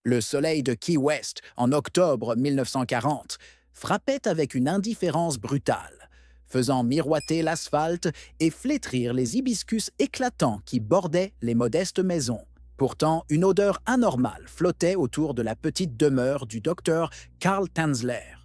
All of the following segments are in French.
Le soleil de Key West, en octobre 1940, frappait avec une indifférence brutale, faisant miroiter l'asphalte et flétrir les hibiscus éclatants qui bordaient les modestes maisons. Pourtant, une odeur anormale flottait autour de la petite demeure du docteur Karl Tanzler.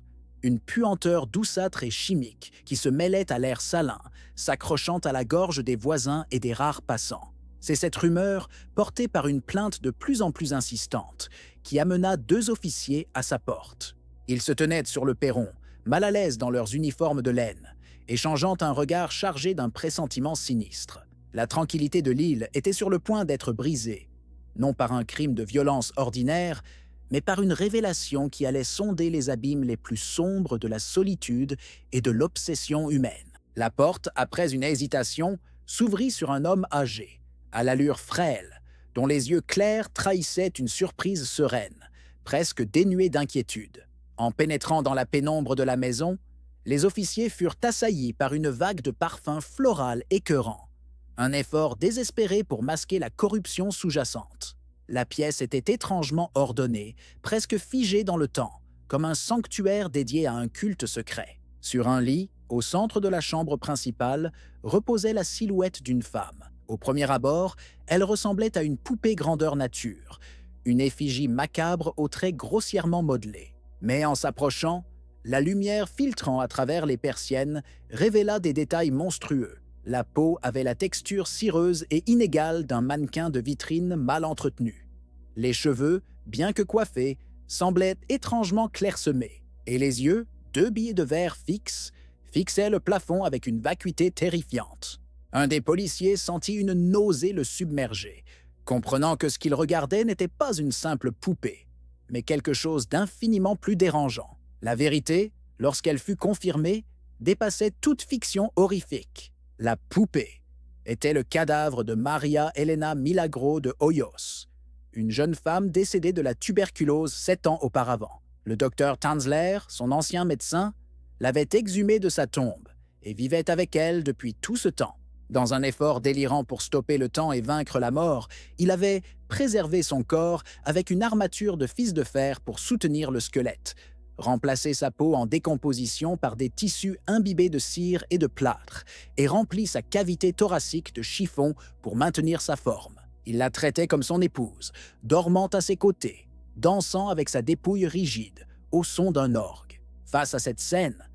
Une puanteur douceâtre et chimique qui se mêlait à l'air salin, s'accrochant à la gorge des voisins et des rares passants. C'est cette rumeur, portée par une plainte de plus en plus insistante, qui amena 2 officiers à sa porte. Ils se tenaient sur le perron, mal à l'aise dans leurs uniformes de laine, échangeant un regard chargé d'un pressentiment sinistre. La tranquillité de l'île était sur le point d'être brisée, non par un crime de violence ordinaire, mais par une révélation qui allait sonder les abîmes les plus sombres de la solitude et de l'obsession humaine. La porte, après une hésitation, s'ouvrit sur un homme âgé, à l'allure frêle, dont les yeux clairs trahissaient une surprise sereine, presque dénuée d'inquiétude. En pénétrant dans la pénombre de la maison, les officiers furent assaillis par une vague de parfums floral écœurants, un effort désespéré pour masquer la corruption sous-jacente. La pièce était étrangement ordonnée, presque figée dans le temps, comme un sanctuaire dédié à un culte secret. Sur un lit, au centre de la chambre principale, reposait la silhouette d'une femme. Au premier abord, elle ressemblait à une poupée grandeur nature, une effigie macabre aux traits grossièrement modelés. Mais en s'approchant, la lumière filtrant à travers les persiennes révéla des détails monstrueux. La peau avait la texture cireuse et inégale d'un mannequin de vitrine mal entretenu. Les cheveux, bien que coiffés, semblaient étrangement clairsemés, et les yeux, 2 billes de verre fixes, fixaient le plafond avec une vacuité terrifiante. Un des policiers sentit une nausée le submerger, comprenant que ce qu'il regardait n'était pas une simple poupée, mais quelque chose d'infiniment plus dérangeant. La vérité, lorsqu'elle fut confirmée, dépassait toute fiction horrifique. La poupée était le cadavre de Maria Elena Milagro de Hoyos, une jeune femme décédée de la tuberculose 7 ans auparavant. Le docteur Tanzler, son ancien médecin, l'avait exhumée de sa tombe et vivait avec elle depuis tout ce temps. Dans un effort délirant pour stopper le temps et vaincre la mort, il avait préservé son corps avec une armature de fils de fer pour soutenir le squelette, remplacé sa peau en décomposition par des tissus imbibés de cire et de plâtre, et rempli sa cavité thoracique de chiffon pour maintenir sa forme. Il la traitait comme son épouse, dormant à ses côtés, dansant avec sa dépouille rigide, au son d'un orgue. Face à cette scène,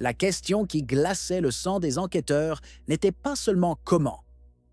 la question qui glaçait le sang des enquêteurs n'était pas seulement comment,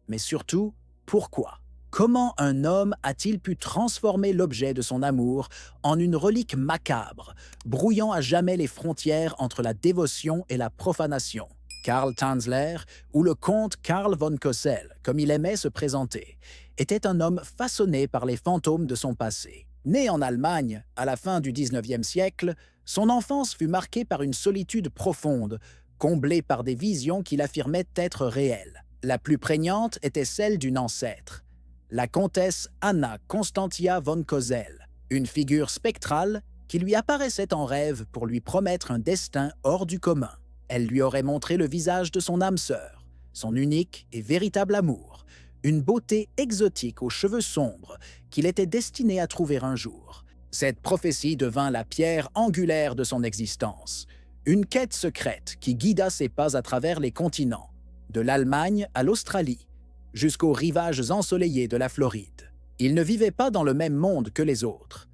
mais surtout pourquoi. Comment un homme a-t-il pu transformer l'objet de son amour en une relique macabre, brouillant à jamais les frontières entre la dévotion et la profanation? Karl Tanzler, ou le comte Karl von Kossel, comme il aimait se présenter, était un homme façonné par les fantômes de son passé. Né en Allemagne, à la fin du XIXe siècle, son enfance fut marquée par une solitude profonde, comblée par des visions qu'il affirmait être réelles. La plus prégnante était celle d'une ancêtre, la comtesse Anna Constantia von Kossel, une figure spectrale qui lui apparaissait en rêve pour lui promettre un destin hors du commun. Elle lui aurait montré le visage de son âme sœur, son unique et véritable amour, une beauté exotique aux cheveux sombres qu'il était destiné à trouver un jour. Cette prophétie devint la pierre angulaire de son existence, une quête secrète qui guida ses pas à travers les continents, de l'Allemagne à l'Australie, jusqu'aux rivages ensoleillés de la Floride. Il ne vivait pas dans le même monde que les autres.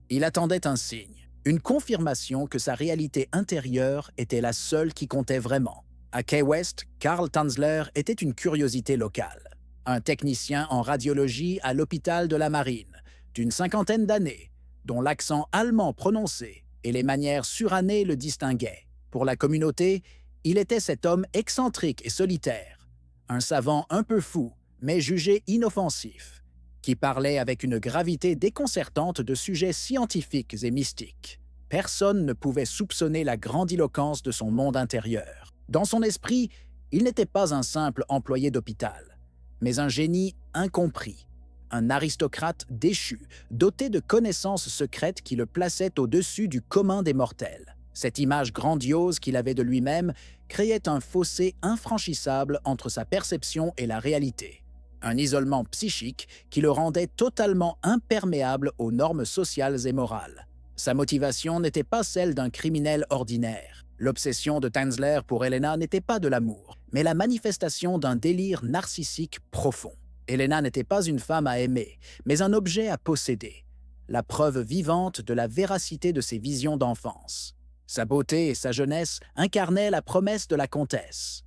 Il attendait un signe, une confirmation que sa réalité intérieure était la seule qui comptait vraiment. À Key West, Karl Tanzler était une curiosité locale. Un technicien en radiologie à l'hôpital de la Marine, d'une 50aine d'années, dont l'accent allemand prononcé et les manières surannées le distinguaient. Pour la communauté, il était cet homme excentrique et solitaire, un savant un peu fou, mais jugé inoffensif, qui parlait avec une gravité déconcertante de sujets scientifiques et mystiques. Personne ne pouvait soupçonner la grandiloquence de son monde intérieur. Dans son esprit, il n'était pas un simple employé d'hôpital, mais un génie incompris, un aristocrate déchu, doté de connaissances secrètes qui le plaçaient au-dessus du commun des mortels. Cette image grandiose qu'il avait de lui-même créait un fossé infranchissable entre sa perception et la réalité. un isolement psychique qui le rendait totalement imperméable aux normes sociales et morales. Sa motivation n'était pas celle d'un criminel ordinaire. L'obsession de Tanzler pour Elena n'était pas de l'amour, mais la manifestation d'un délire narcissique profond. Elena n'était pas une femme à aimer, mais un objet à posséder, la preuve vivante de la véracité de ses visions d'enfance. Sa beauté et sa jeunesse incarnaient la promesse de la comtesse.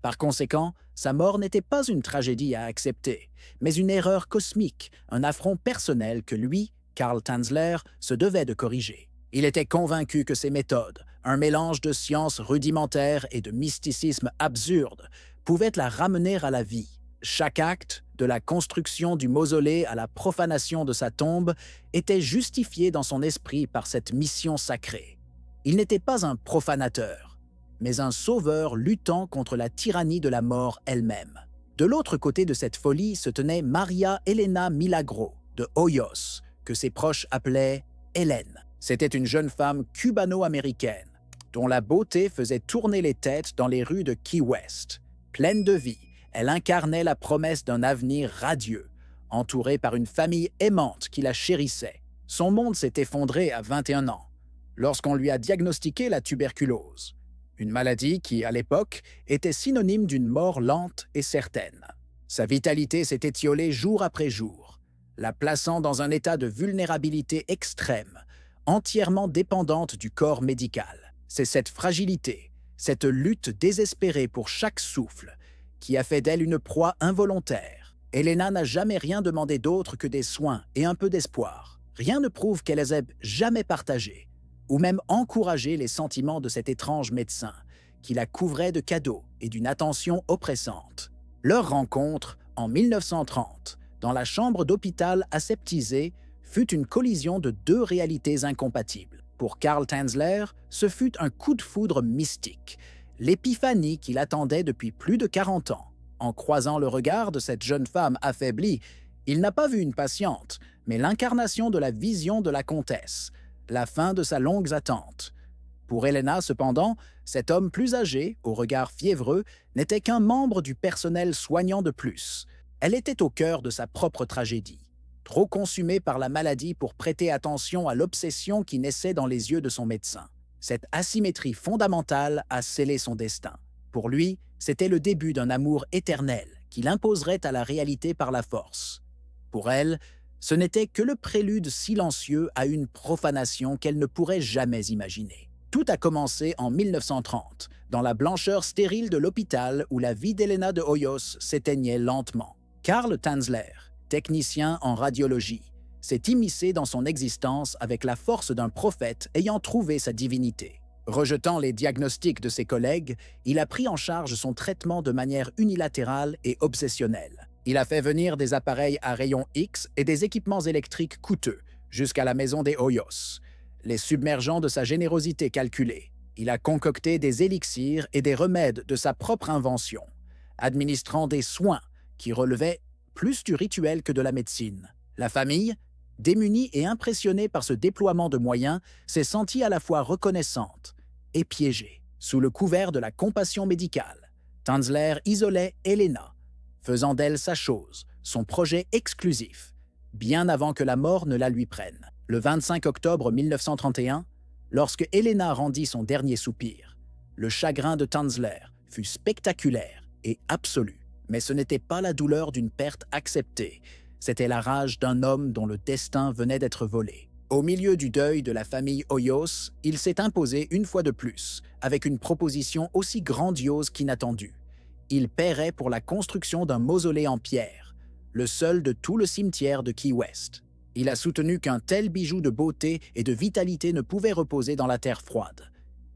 Par conséquent, sa mort n'était pas une tragédie à accepter, mais une erreur cosmique, un affront personnel que lui, Karl Tanzler, se devait de corriger. Il était convaincu que ses méthodes, un mélange de science rudimentaire et de mysticisme absurde, pouvaient la ramener à la vie. Chaque acte, de la construction du mausolée à la profanation de sa tombe, était justifié dans son esprit par cette mission sacrée. Il n'était pas un profanateur, mais un sauveur luttant contre la tyrannie de la mort elle-même. De l'autre côté de cette folie se tenait Maria Elena Milagro, de Hoyos, que ses proches appelaient Hélène. C'était une jeune femme cubano-américaine, dont la beauté faisait tourner les têtes dans les rues de Key West. Pleine de vie, elle incarnait la promesse d'un avenir radieux, entourée par une famille aimante qui la chérissait. Son monde s'est effondré à 21 ans, lorsqu'on lui a diagnostiqué la tuberculose, une maladie qui, à l'époque, était synonyme d'une mort lente et certaine. Sa vitalité s'est étiolée jour après jour, la plaçant dans un état de vulnérabilité extrême, entièrement dépendante du corps médical. C'est cette fragilité, cette lutte désespérée pour chaque souffle, qui a fait d'elle une proie involontaire. Elena n'a jamais rien demandé d'autre que des soins et un peu d'espoir. Rien ne prouve qu'elle les ait jamais partagés, ou même encouragé les sentiments de cet étrange médecin, qui la couvrait de cadeaux et d'une attention oppressante. Leur rencontre, en 1930, dans la chambre d'hôpital aseptisée, fut une collision de deux réalités incompatibles. Pour Karl Tanzler, ce fut un coup de foudre mystique, l'épiphanie qu'il attendait depuis plus de 40 ans. En croisant le regard de cette jeune femme affaiblie, il n'a pas vu une patiente, mais l'incarnation de la vision de la comtesse, la fin de sa longue attente. Pour Elena, cependant, cet homme plus âgé, au regard fiévreux, n'était qu'un membre du personnel soignant de plus. Elle était au cœur de sa propre tragédie, trop consumée par la maladie pour prêter attention à l'obsession qui naissait dans les yeux de son médecin. Cette asymétrie fondamentale a scellé son destin. Pour lui, c'était le début d'un amour éternel qui l'imposerait à la réalité par la force. Pour elle, ce n'était que le prélude silencieux à une profanation qu'elle ne pourrait jamais imaginer. Tout a commencé en 1930, dans la blancheur stérile de l'hôpital où la vie d'Elena de Hoyos s'éteignait lentement. Karl Tanzler, technicien en radiologie, s'est immiscé dans son existence avec la force d'un prophète ayant trouvé sa divinité. Rejetant les diagnostics de ses collègues, il a pris en charge son traitement de manière unilatérale et obsessionnelle. Il a fait venir des appareils à rayons X et des équipements électriques coûteux jusqu'à la maison des Hoyos, les submergeant de sa générosité calculée. Il a concocté des élixirs et des remèdes de sa propre invention, administrant des soins qui relevaient plus du rituel que de la médecine. La famille, démunie et impressionnée par ce déploiement de moyens, s'est sentie à la fois reconnaissante et piégée. Sous le couvert de la compassion médicale, Tanzler isolait Elena, faisant d'elle sa chose, son projet exclusif, bien avant que la mort ne la lui prenne. Le 25 octobre 1931, lorsque Elena rendit son dernier soupir, le chagrin de Tanzler fut spectaculaire et absolu. Mais ce n'était pas la douleur d'une perte acceptée, c'était la rage d'un homme dont le destin venait d'être volé. Au milieu du deuil de la famille Hoyos, il s'est imposé une fois de plus, avec une proposition aussi grandiose qu'inattendue. Il paierait pour la construction d'un mausolée en pierre, le seul de tout le cimetière de Key West. Il a soutenu qu'un tel bijou de beauté et de vitalité ne pouvait reposer dans la terre froide.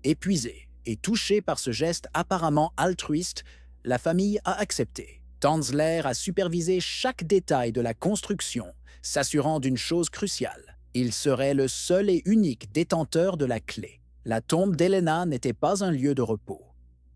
Épuisée et touchée par ce geste apparemment altruiste, la famille a accepté. Tanzler a supervisé chaque détail de la construction, s'assurant d'une chose cruciale. Il serait le seul et unique détenteur de la clé. La tombe d'Elena n'était pas un lieu de repos,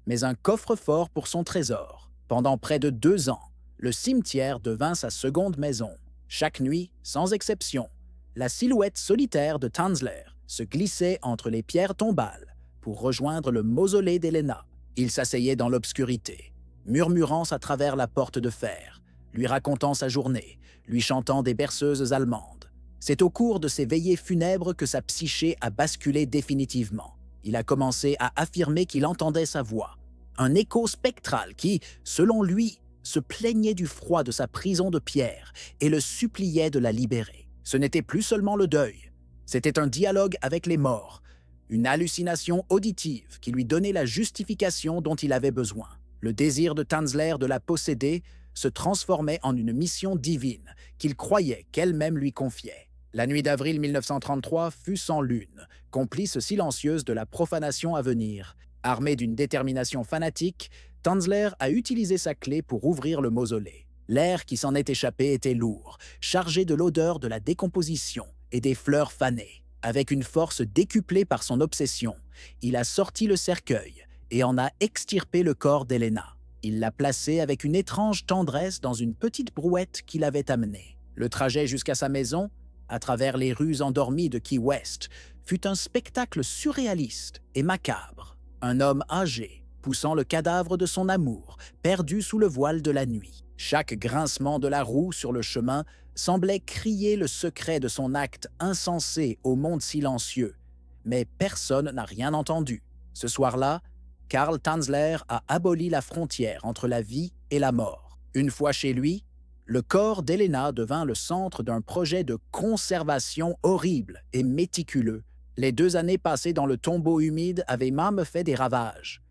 mais un coffre-fort pour son trésor. Pendant près de 2 ans, le cimetière devint sa seconde maison. Chaque nuit, sans exception, la silhouette solitaire de Tanzler se glissait entre les pierres tombales pour rejoindre le mausolée d'Elena. Il s'asseyait dans l'obscurité, murmurant à travers la porte de fer, lui racontant sa journée, lui chantant des berceuses allemandes. C'est au cours de ces veillées funèbres que sa psyché a basculé définitivement. Il a commencé à affirmer qu'il entendait sa voix, un écho spectral qui, selon lui, se plaignait du froid de sa prison de pierre et le suppliait de la libérer. Ce n'était plus seulement le deuil, c'était un dialogue avec les morts, une hallucination auditive qui lui donnait la justification dont il avait besoin. Le désir de Tanzler de la posséder se transformait en une mission divine qu'il croyait qu'elle-même lui confiait. La nuit d'avril 1933 fut sans lune, complice silencieuse de la profanation à venir. Armé d'une détermination fanatique, Tanzler a utilisé sa clé pour ouvrir le mausolée. L'air qui s'en est échappé était lourd, chargé de l'odeur de la décomposition et des fleurs fanées. Avec une force décuplée par son obsession, il a sorti le cercueil et en a extirpé le corps d'Elena. Il l'a placé avec une étrange tendresse dans une petite brouette qu'il avait amenée. Le trajet jusqu'à sa maison, à travers les rues endormies de Key West, fut un spectacle surréaliste et macabre. Un homme âgé, poussant le cadavre de son amour, perdu sous le voile de la nuit. Chaque grincement de la roue sur le chemin semblait crier le secret de son acte insensé au monde silencieux, mais personne n'a rien entendu. Ce soir-là, Karl Tanzler a aboli la frontière entre la vie et la mort. Une fois chez lui, le corps d'Elena devint le centre d'un projet de conservation horrible et méticuleux. Les 2 années passées dans le tombeau humide avaient même fait des ravages.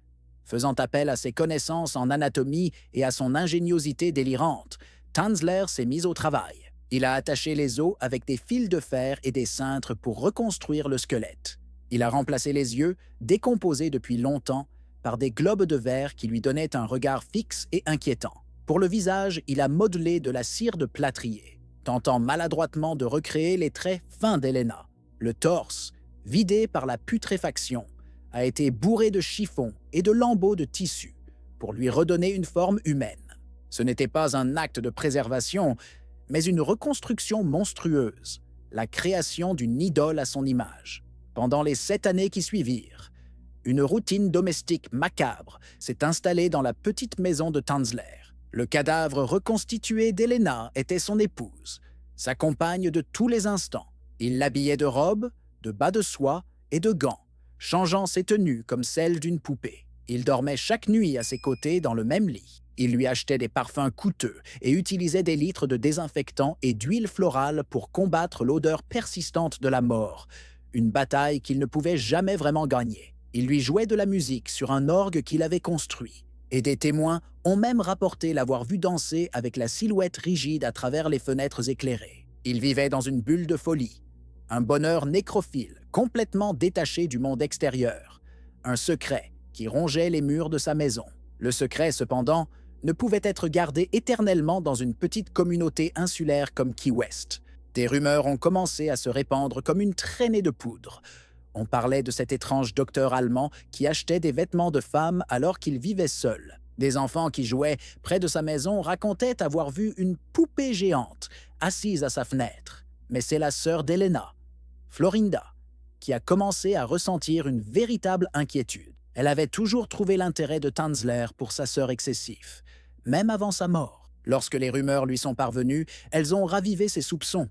Faisant appel à ses connaissances en anatomie et à son ingéniosité délirante, Tanzler s'est mis au travail. Il a attaché les os avec des fils de fer et des cintres pour reconstruire le squelette. Il a remplacé les yeux, décomposés depuis longtemps, par des globes de verre qui lui donnaient un regard fixe et inquiétant. Pour le visage, il a modelé de la cire de plâtrier, tentant maladroitement de recréer les traits fins d'Elena. Le torse, vidé par la putréfaction, a été bourré de chiffons et de lambeaux de tissu pour lui redonner une forme humaine. Ce n'était pas un acte de préservation, mais une reconstruction monstrueuse, la création d'une idole à son image. Pendant les 7 années qui suivirent, une routine domestique macabre s'est installée dans la petite maison de Tanzler. Le cadavre reconstitué d'Elena était son épouse, sa compagne de tous les instants. Il l'habillait de robes, de bas de soie et de gants, changeant ses tenues comme celles d'une poupée. Il dormait chaque nuit à ses côtés dans le même lit. Il lui achetait des parfums coûteux et utilisait des litres de désinfectant et d'huile florale pour combattre l'odeur persistante de la mort, une bataille qu'il ne pouvait jamais vraiment gagner. Il lui jouait de la musique sur un orgue qu'il avait construit, et des témoins ont même rapporté l'avoir vu danser avec la silhouette rigide à travers les fenêtres éclairées. Il vivait dans une bulle de folie, un bonheur nécrophile, complètement détaché du monde extérieur, un secret qui rongeait les murs de sa maison. Le secret, cependant, ne pouvait être gardé éternellement dans une petite communauté insulaire comme Key West. Des rumeurs ont commencé à se répandre comme une traînée de poudre. On parlait de cet étrange docteur allemand qui achetait des vêtements de femmes alors qu'il vivait seul. Des enfants qui jouaient près de sa maison racontaient avoir vu une poupée géante assise à sa fenêtre. Mais c'est la sœur d'Elena, Florinda, qui a commencé à ressentir une véritable inquiétude. Elle avait toujours trouvé l'intérêt de Tanzler pour sa sœur excessif, même avant sa mort. Lorsque les rumeurs lui sont parvenues, elles ont ravivé ses soupçons.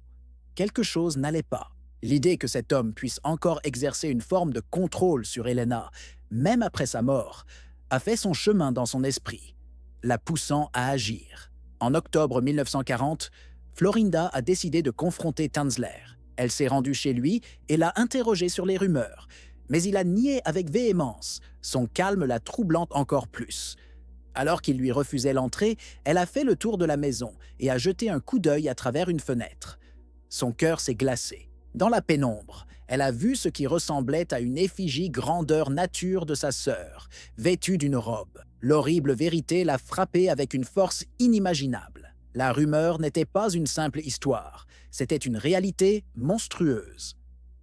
Quelque chose n'allait pas. L'idée que cet homme puisse encore exercer une forme de contrôle sur Elena, même après sa mort, a fait son chemin dans son esprit, la poussant à agir. En octobre 1940, Florinda a décidé de confronter Tanzler. Elle s'est rendue chez lui et l'a interrogé sur les rumeurs, mais il a nié avec véhémence, son calme la troublant encore plus. Alors qu'il lui refusait l'entrée, elle a fait le tour de la maison et a jeté un coup d'œil à travers une fenêtre. Son cœur s'est glacé. Dans la pénombre, elle a vu ce qui ressemblait à une effigie grandeur nature de sa sœur, vêtue d'une robe. L'horrible vérité l'a frappée avec une force inimaginable. La rumeur n'était pas une simple histoire, c'était une réalité monstrueuse.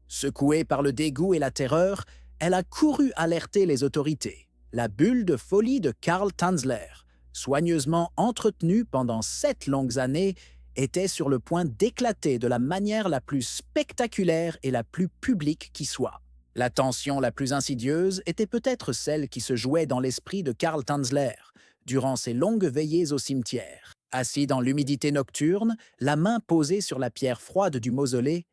Secouée par le dégoût et la terreur, elle a couru alerter les autorités. La bulle de folie de Karl Tanzler, soigneusement entretenue pendant 7 longues années, était sur le point d'éclater de la manière la plus spectaculaire et la plus publique qui soit. La tension la plus insidieuse était peut-être celle qui se jouait dans l'esprit de Karl Tanzler durant ses longues veillées au cimetière. Assis dans l'humidité nocturne, la main posée sur la pierre froide du mausolée,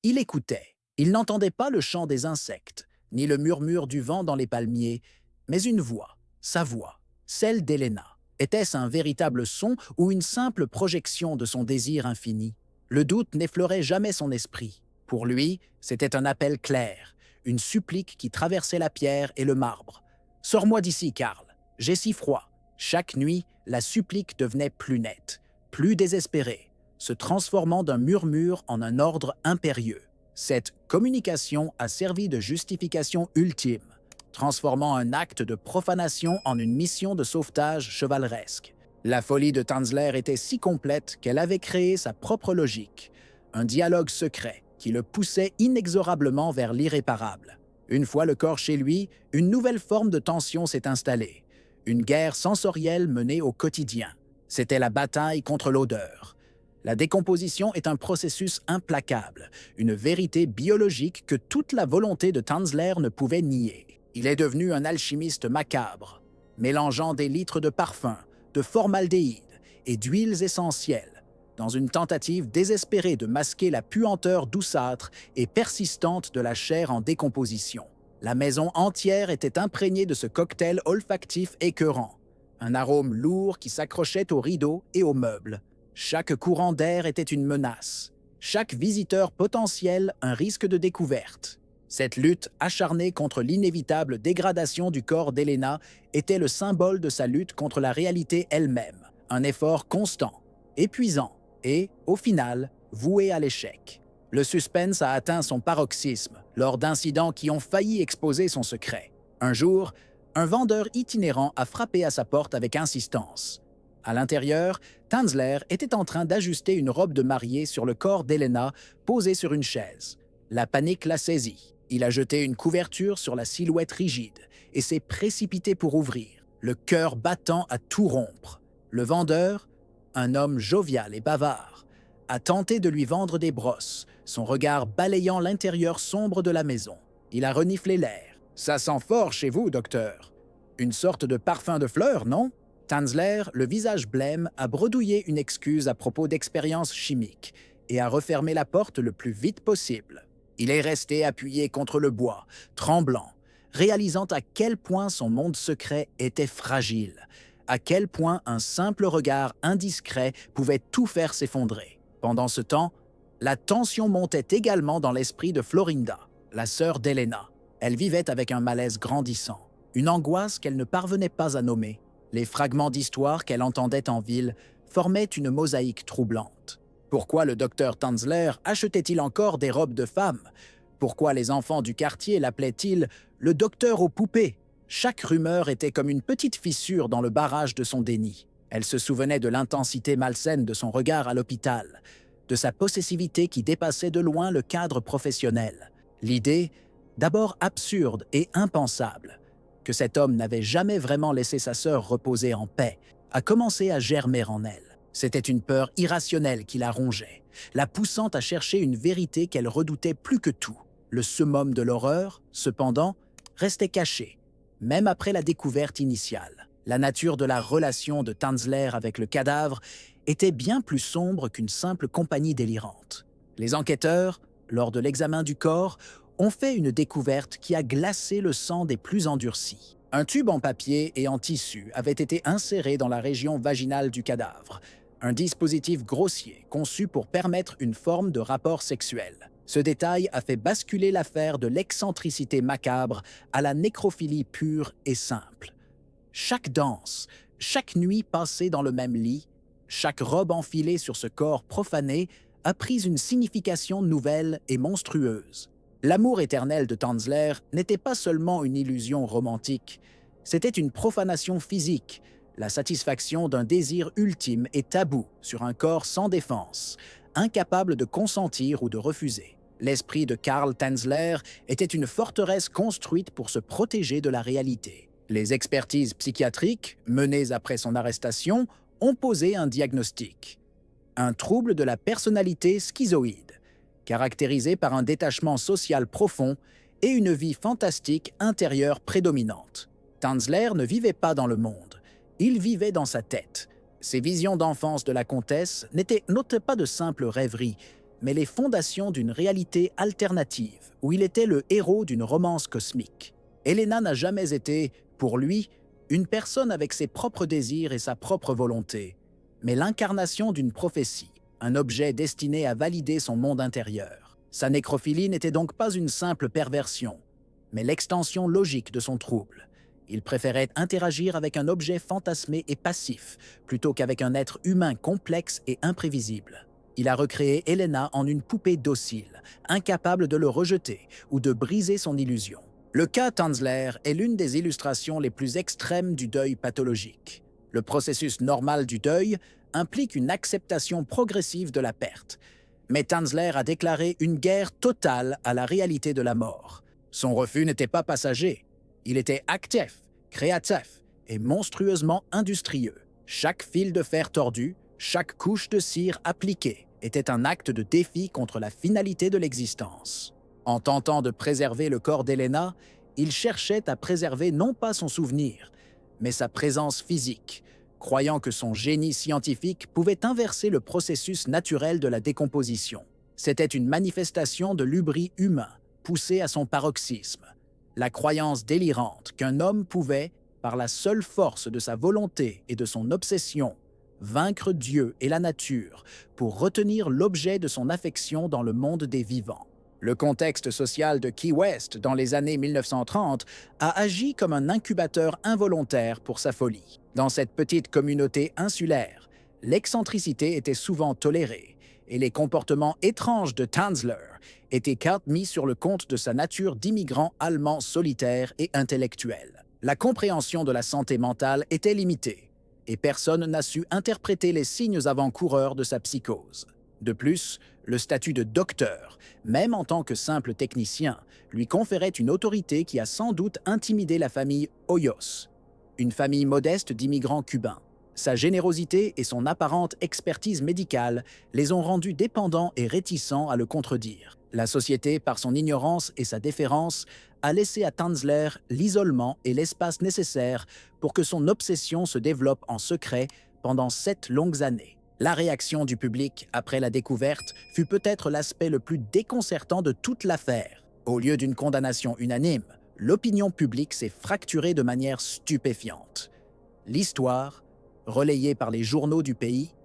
il écoutait. Il n'entendait pas le chant des insectes, ni le murmure du vent dans les palmiers, mais une voix, sa voix, celle d'Helena. Était-ce un véritable son ou une simple projection de son désir infini? Le doute n'effleurait jamais son esprit. Pour lui, c'était un appel clair, une supplique qui traversait la pierre et le marbre. « Sors-moi d'ici, Karl, j'ai si froid. » Chaque nuit, la supplique devenait plus nette, plus désespérée, se transformant d'un murmure en un ordre impérieux. Cette communication a servi de justification ultime, transformant un acte de profanation en une mission de sauvetage chevaleresque. La folie de Tanzler était si complète qu'elle avait créé sa propre logique, un dialogue secret qui le poussait inexorablement vers l'irréparable. Une fois le corps chez lui, une nouvelle forme de tension s'est installée. Une guerre sensorielle menée au quotidien. C'était la bataille contre l'odeur. La décomposition est un processus implacable, une vérité biologique que toute la volonté de Tanzler ne pouvait nier. Il est devenu un alchimiste macabre, mélangeant des litres de parfums, de formaldéhyde et d'huiles essentielles, dans une tentative désespérée de masquer la puanteur douceâtre et persistante de la chair en décomposition. La maison entière était imprégnée de ce cocktail olfactif écœurant, un arôme lourd qui s'accrochait aux rideaux et aux meubles. Chaque courant d'air était une menace, chaque visiteur potentiel un risque de découverte. Cette lutte acharnée contre l'inévitable dégradation du corps d'Helena était le symbole de sa lutte contre la réalité elle-même, un effort constant, épuisant et, au final, voué à l'échec. Le suspense a atteint son paroxysme lors d'incidents qui ont failli exposer son secret. Un jour, un vendeur itinérant a frappé à sa porte avec insistance. À l'intérieur, Tanzler était en train d'ajuster une robe de mariée sur le corps d'Helena posée sur une chaise. La panique l'a saisi. Il a jeté une couverture sur la silhouette rigide et s'est précipité pour ouvrir, le cœur battant à tout rompre. Le vendeur, un homme jovial et bavard, a tenté de lui vendre des brosses, son regard balayant l'intérieur sombre de la maison. Il a reniflé l'air. « Ça sent fort chez vous, docteur. Une sorte de parfum de fleurs, non ?» Tanzler, le visage blême, a bredouillé une excuse à propos d'expériences chimiques et a refermé la porte le plus vite possible. Il est resté appuyé contre le bois, tremblant, réalisant à quel point son monde secret était fragile, à quel point un simple regard indiscret pouvait tout faire s'effondrer. Pendant ce temps, la tension montait également dans l'esprit de Florinda, la sœur d'Helena. Elle vivait avec un malaise grandissant, une angoisse qu'elle ne parvenait pas à nommer. Les fragments d'histoire qu'elle entendait en ville formaient une mosaïque troublante. Pourquoi le docteur Tanzler achetait-il encore des robes de femmes? Pourquoi les enfants du quartier l'appelaient-ils le docteur aux poupées? Chaque rumeur était comme une petite fissure dans le barrage de son déni. Elle se souvenait de l'intensité malsaine de son regard à l'hôpital, de sa possessivité qui dépassait de loin le cadre professionnel. L'idée, d'abord absurde et impensable, que cet homme n'avait jamais vraiment laissé sa sœur reposer en paix, a commencé à germer en elle. C'était une peur irrationnelle qui la rongeait, la poussant à chercher une vérité qu'elle redoutait plus que tout. Le summum de l'horreur, cependant, restait caché, même après la découverte initiale. La nature de la relation de Tanzler avec le cadavre était bien plus sombre qu'une simple compagnie délirante. Les enquêteurs, lors de l'examen du corps, ont fait une découverte qui a glacé le sang des plus endurcis. Un tube en papier et en tissu avait été inséré dans la région vaginale du cadavre, un dispositif grossier conçu pour permettre une forme de rapport sexuel. Ce détail a fait basculer l'affaire de l'excentricité macabre à la nécrophilie pure et simple. Chaque danse, chaque nuit passée dans le même lit, chaque robe enfilée sur ce corps profané a pris une signification nouvelle et monstrueuse. L'amour éternel de Tanzler n'était pas seulement une illusion romantique, c'était une profanation physique, la satisfaction d'un désir ultime et tabou sur un corps sans défense, incapable de consentir ou de refuser. L'esprit de Karl Tanzler était une forteresse construite pour se protéger de la réalité. Les expertises psychiatriques, menées après son arrestation, ont posé un diagnostic. Un trouble de la personnalité schizoïde, caractérisé par un détachement social profond et une vie fantastique intérieure prédominante. Tanzler ne vivait pas dans le monde, il vivait dans sa tête, Ces visions d'enfance de la comtesse n'étaient pas de simples rêveries, mais les fondations d'une réalité alternative, où il était le héros d'une romance cosmique. Elena n'a jamais été, pour lui, une personne avec ses propres désirs et sa propre volonté, mais l'incarnation d'une prophétie, un objet destiné à valider son monde intérieur. Sa nécrophilie n'était donc pas une simple perversion, mais l'extension logique de son trouble. Il préférait interagir avec un objet fantasmé et passif, plutôt qu'avec un être humain complexe et imprévisible. Il a recréé Elena en une poupée docile, incapable de le rejeter ou de briser son illusion. Le cas Tanzler est l'une des illustrations les plus extrêmes du deuil pathologique. Le processus normal du deuil implique une acceptation progressive de la perte, mais Tanzler a déclaré une guerre totale à la réalité de la mort. Son refus n'était pas passager. Il était actif, créatif et monstrueusement industrieux. Chaque fil de fer tordu, chaque couche de cire appliquée était un acte de défi contre la finalité de l'existence. En tentant de préserver le corps d'Elena, il cherchait à préserver non pas son souvenir, mais sa présence physique, croyant que son génie scientifique pouvait inverser le processus naturel de la décomposition. C'était une manifestation de l'hubris humain, poussée à son paroxysme. La croyance délirante qu'un homme pouvait, par la seule force de sa volonté et de son obsession, vaincre Dieu et la nature pour retenir l'objet de son affection dans le monde des vivants. Le contexte social de Key West dans les années 1930 a agi comme un incubateur involontaire pour sa folie. Dans cette petite communauté insulaire, l'excentricité était souvent tolérée et les comportements étranges de Tanzler étaient mis sur le compte de sa nature d'immigrant allemand solitaire et intellectuel. La compréhension de la santé mentale était limitée et personne n'a su interpréter les signes avant-coureurs de sa psychose. De plus, le statut de docteur, même en tant que simple technicien, lui conférait une autorité qui a sans doute intimidé la famille Hoyos, une famille modeste d'immigrants cubains. Sa générosité et son apparente expertise médicale les ont rendus dépendants et réticents à le contredire. La société, par son ignorance et sa déférence, a laissé à Tanzler l'isolement et l'espace nécessaires pour que son obsession se développe en secret pendant 7 longues années. La réaction du public après la découverte fut peut-être l'aspect le plus déconcertant de toute l'affaire. Au lieu d'une condamnation unanime, l'opinion publique s'est fracturée de manière stupéfiante. L'histoire, relayée par les journaux du pays,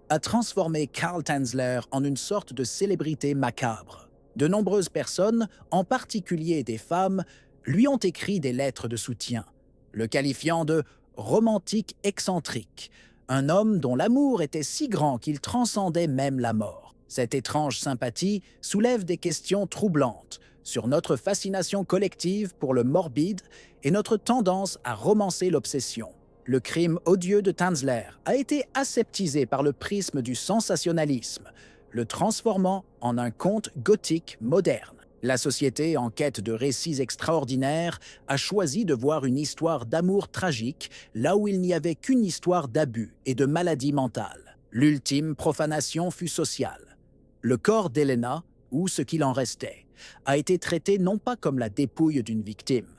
a transformé Karl Tanzler en une sorte de célébrité macabre. De nombreuses personnes, en particulier des femmes, lui ont écrit des lettres de soutien, le qualifiant de « romantique excentrique », un homme dont l'amour était si grand qu'il transcendait même la mort. Cette étrange sympathie soulève des questions troublantes sur notre fascination collective pour le morbide et notre tendance à romancer l'obsession. Le crime odieux de Tanzler a été aseptisé par le prisme du sensationnalisme, le transformant en un conte gothique moderne. La société, en quête de récits extraordinaires, a choisi de voir une histoire d'amour tragique là où il n'y avait qu'une histoire d'abus et de maladie mentale. L'ultime profanation fut sociale. Le corps d'Elena, ou ce qu'il en restait, a été traité non pas comme la dépouille d'une victime,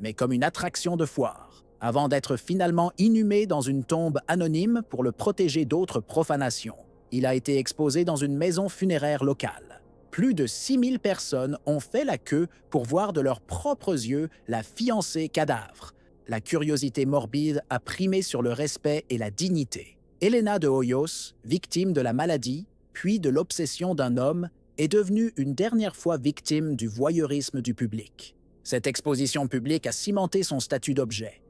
mais comme une attraction de foire, avant d'être finalement inhumé dans une tombe anonyme pour le protéger d'autres profanations. Il a été exposé dans une maison funéraire locale. Plus de 6000 personnes ont fait la queue pour voir de leurs propres yeux la fiancée cadavre. La curiosité morbide a primé sur le respect et la dignité. Elena de Hoyos, victime de la maladie, puis de l'obsession d'un homme, est devenue une dernière fois victime du voyeurisme du public. Cette exposition publique a cimenté son statut d'objet.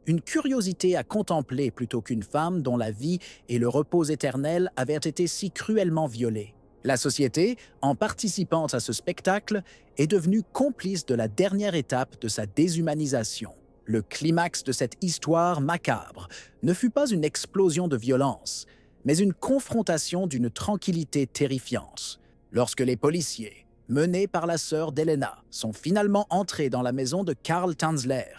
Une curiosité à contempler plutôt qu'une femme dont la vie et le repos éternel avaient été si cruellement violés. La société, en participant à ce spectacle, est devenue complice de la dernière étape de sa déshumanisation. Le climax de cette histoire macabre ne fut pas une explosion de violence, mais une confrontation d'une tranquillité terrifiante. Lorsque les policiers, menés par la sœur d'Elena, sont finalement entrés dans la maison de Karl Tanzler,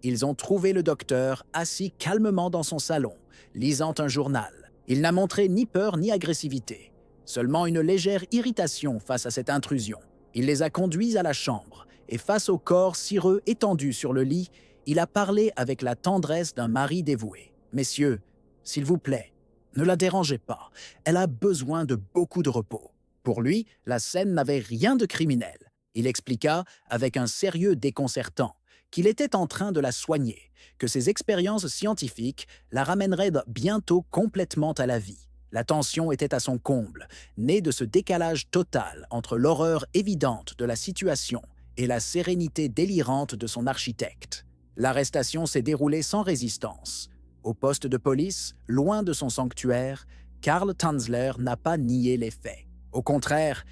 ils ont trouvé le docteur assis calmement dans son salon, lisant un journal. Il n'a montré ni peur ni agressivité, seulement une légère irritation face à cette intrusion. Il les a conduits à la chambre, et face au corps cireux étendu sur le lit, il a parlé avec la tendresse d'un mari dévoué. « Messieurs, s'il vous plaît, ne la dérangeait pas. Elle a besoin de beaucoup de repos. Pour lui, la scène n'avait rien de criminel. Il expliqua, avec un sérieux déconcertant, qu'il était en train de la soigner, que ses expériences scientifiques la ramèneraient bientôt complètement à la vie. La tension était à son comble, née de ce décalage total entre l'horreur évidente de la situation et la sérénité délirante de son architecte. L'arrestation s'est déroulée sans résistance. Au poste de police, loin de son sanctuaire, Karl Tanzler n'a pas nié les faits. Au contraire,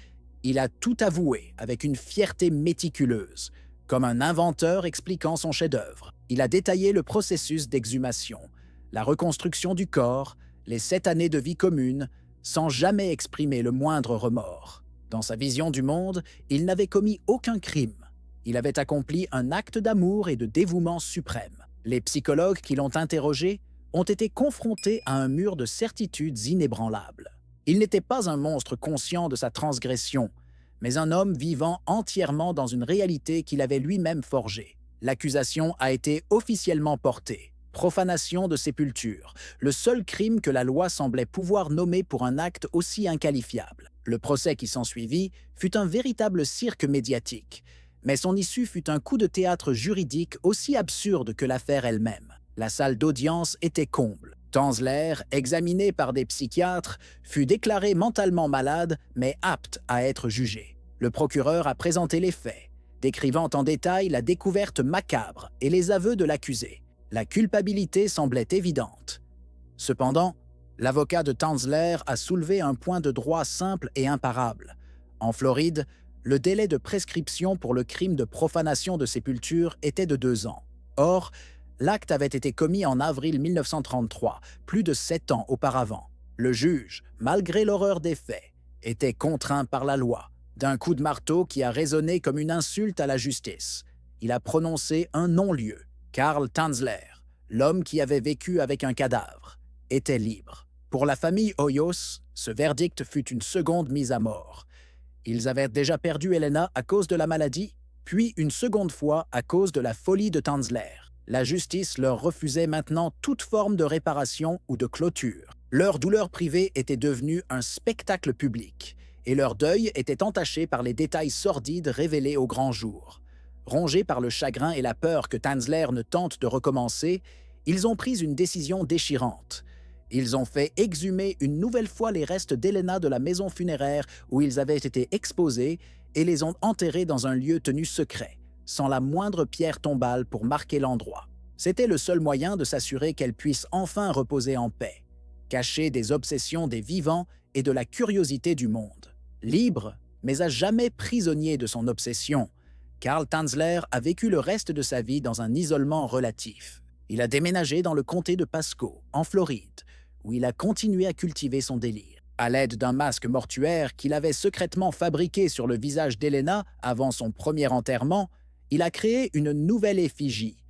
il a tout avoué avec une fierté méticuleuse, comme un inventeur expliquant son chef-d'œuvre. Il a détaillé le processus d'exhumation, la reconstruction du corps, les 7 années de vie commune, sans jamais exprimer le moindre remords. Dans sa vision du monde, il n'avait commis aucun crime. Il avait accompli un acte d'amour et de dévouement suprême. Les psychologues qui l'ont interrogé ont été confrontés à un mur de certitudes inébranlables. Il n'était pas un monstre conscient de sa transgression, mais un homme vivant entièrement dans une réalité qu'il avait lui-même forgée. L'accusation a été officiellement portée. Profanation de sépulture, le seul crime que la loi semblait pouvoir nommer pour un acte aussi inqualifiable. Le procès qui s'ensuivit fut un véritable cirque médiatique, mais son issue fut un coup de théâtre juridique aussi absurde que l'affaire elle-même. La salle d'audience était comble. Tanzler, examiné par des psychiatres, fut déclaré mentalement malade, mais apte à être jugé. Le procureur a présenté les faits, décrivant en détail la découverte macabre et les aveux de l'accusé. La culpabilité semblait évidente. Cependant, l'avocat de Tanzler a soulevé un point de droit simple et imparable. En Floride, le délai de prescription pour le crime de profanation de sépulture était de 2 ans. Or, l'acte avait été commis en avril 1933, plus de 7 ans auparavant. Le juge, malgré l'horreur des faits, était contraint par la loi, d'un coup de marteau qui a résonné comme une insulte à la justice. Il a prononcé un non-lieu. Karl Tanzler, l'homme qui avait vécu avec un cadavre, était libre. Pour la famille Hoyos, ce verdict fut une seconde mise à mort. Ils avaient déjà perdu Elena à cause de la maladie, puis une seconde fois à cause de la folie de Tanzler. La justice leur refusait maintenant toute forme de réparation ou de clôture. Leur douleur privée était devenue un spectacle public, et leur deuil était entaché par les détails sordides révélés au grand jour. Rongés par le chagrin et la peur que Tanzler ne tente de recommencer, ils ont pris une décision déchirante. Ils ont fait exhumer une nouvelle fois les restes d'Elena de la maison funéraire où ils avaient été exposés et les ont enterrés dans un lieu tenu secret, sans la moindre pierre tombale pour marquer l'endroit. C'était le seul moyen de s'assurer qu'elle puisse enfin reposer en paix, cachée des obsessions des vivants et de la curiosité du monde. Libre, mais à jamais prisonnier de son obsession, Karl Tanzler a vécu le reste de sa vie dans un isolement relatif. Il a déménagé dans le comté de Pasco, en Floride, où il a continué à cultiver son délire. À l'aide d'un masque mortuaire qu'il avait secrètement fabriqué sur le visage d'Elena avant son premier enterrement, il a créé une nouvelle effigie,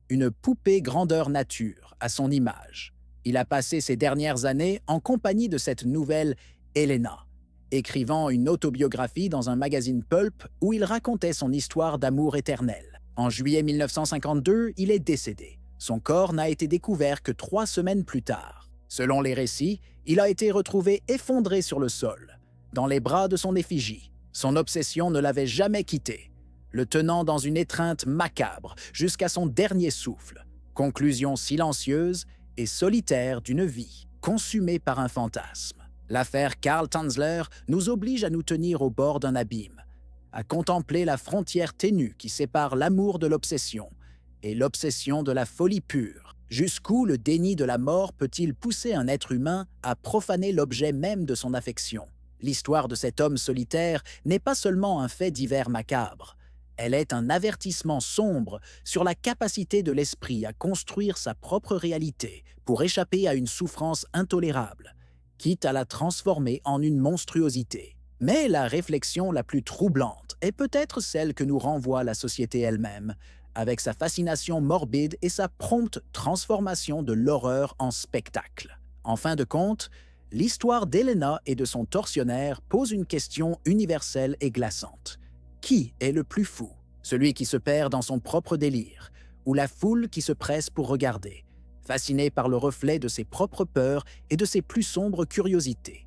une poupée grandeur nature à son image. Il a passé ses dernières années en compagnie de cette nouvelle Elena, écrivant une autobiographie dans un magazine pulp où il racontait son histoire d'amour éternel. En juillet 1952, il est décédé. Son corps n'a été découvert que 3 semaines plus tard. Selon les récits, il a été retrouvé effondré sur le sol, dans les bras de son effigie. Son obsession ne l'avait jamais quitté, le tenant dans une étreinte macabre jusqu'à son dernier souffle. Conclusion silencieuse et solitaire d'une vie, consumée par un fantasme. L'affaire Karl Tanzler nous oblige à nous tenir au bord d'un abîme, à contempler la frontière ténue qui sépare l'amour de l'obsession et l'obsession de la folie pure. Jusqu'où le déni de la mort peut-il pousser un être humain à profaner l'objet même de son affection? L'histoire de cet homme solitaire n'est pas seulement un fait divers macabre, elle est un avertissement sombre sur la capacité de l'esprit à construire sa propre réalité pour échapper à une souffrance intolérable, quitte à la transformer en une monstruosité. Mais la réflexion la plus troublante est peut-être celle que nous renvoie la société elle-même, avec sa fascination morbide et sa prompte transformation de l'horreur en spectacle. En fin de compte, l'histoire d'Elena et de son tortionnaire pose une question universelle et glaçante. Qui est le plus fou? Celui qui se perd dans son propre délire, ou la foule qui se presse pour regarder, fasciné par le reflet de ses propres peurs et de ses plus sombres curiosités.